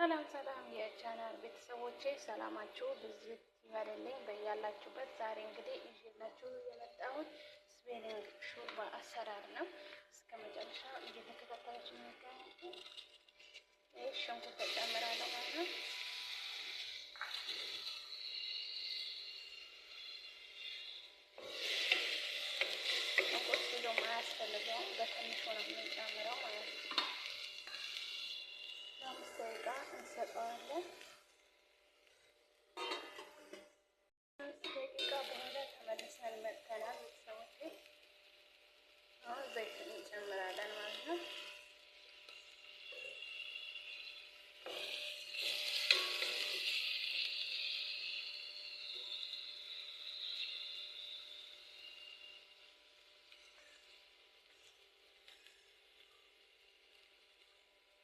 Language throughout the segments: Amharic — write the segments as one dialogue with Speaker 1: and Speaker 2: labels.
Speaker 1: ሰላም የቻናል ቤተሰቦቼ ሰላማችሁ ብዝት ይበልልኝ በያላችሁበት። ዛሬ እንግዲህ ይዤላችሁ የመጣሁት ስፔሊንግ ሾርባ አሰራር ነው። እስከ መጨረሻ እየተከታተላችሁ የሚገኙት ሽንኩርት ተጨምራለሁ ማለት ነው። ሽንኩርት ብዙ አያስፈልገውም፣ በትንሹ ነው የምንጨምረው ማለት ነው። ለአምስት ደቂቃ እንሰጠዋለን። አምስት ደቂቃ በኋላ ተመልሰን መጥተናል ቤተሰቦቼ። አሁን ዘይት እንጨምራለን ማለት ነው።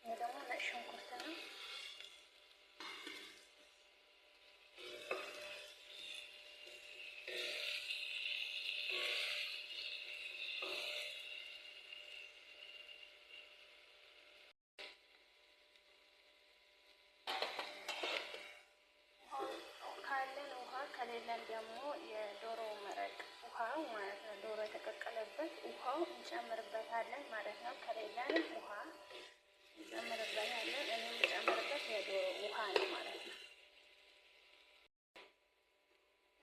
Speaker 1: ይሄ ደግሞ ነጭ ሽንኩርት ነው። ካለን ውሃ ከሌለን ደግሞ የዶሮ መረቅ ውሃው ማለት ነው። ዶሮ የተቀቀለበት ውሃው እንጨምርበታለን ማለት ነው። ከሌለንም ውሃ እንጨምርበታለን። እኔ የምጨምርበት የዶሮ ውሃ ነው ማለት ነው።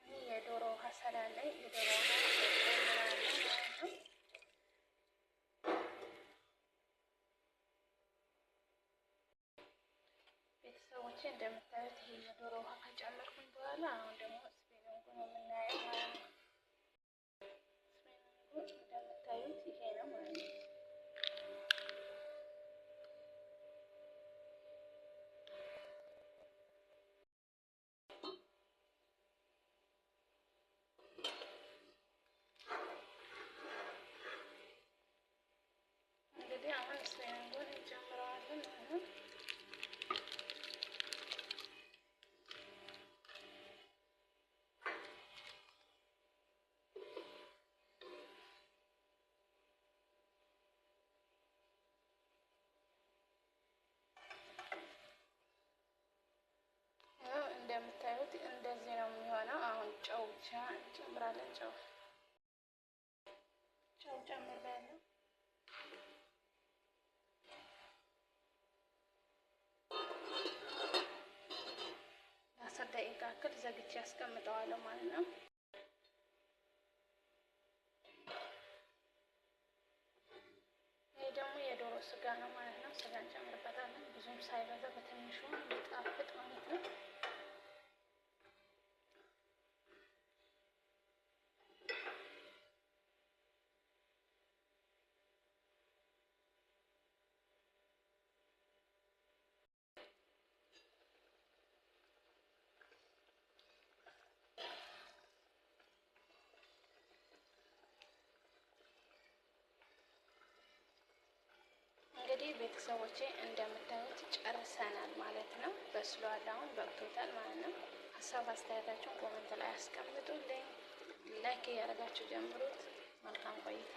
Speaker 1: እኔ የዶሮ ውሃ ስላለኝ የዶሮ ውሃ እንጨምራለን ማለት ነው። ቤተሰቦቼ እንደምታዩት ይሄ የዶሮ ውሃ ከጨመርኩኝ በኋላ አሁን ደግሞ ስፔሊንጉን የምናየው ማለት ነው። ስፔሊንጉን እንደምታዩት ይሄ ነው ማለት ነው። እንግዲህ አሁን ስፔሊንጉን እንጨምረዋለን ማለት ነው። እንደምታዩት እንደዚህ ነው የሚሆነው። አሁን ጨው ብቻ እንጨምራለን። ጨው ጨምሬያለሁ። ለ10 ደቂቃ ያክል ዘግቼ ያስቀምጠዋለሁ ማለት ነው። ይሄ ደግሞ የዶሮ ስጋ ነው ማለት ነው። ስጋ እንጨምርበታለን፣ ብዙም ሳይበዛ በትንሹ እንዲጣፍጥ ማለት ነው። እንግዲህ ቤተሰቦቼ እንደምታዩት ጨርሰናል ማለት ነው። በስሏል፣ አሁን በቅቶታል ማለት ነው። ሀሳብ አስተያየታችሁን ኮመንት ላይ አስቀምጡልኝ። ላይክ እያደረጋችሁ ጀምሩት። መልካም ቆይታ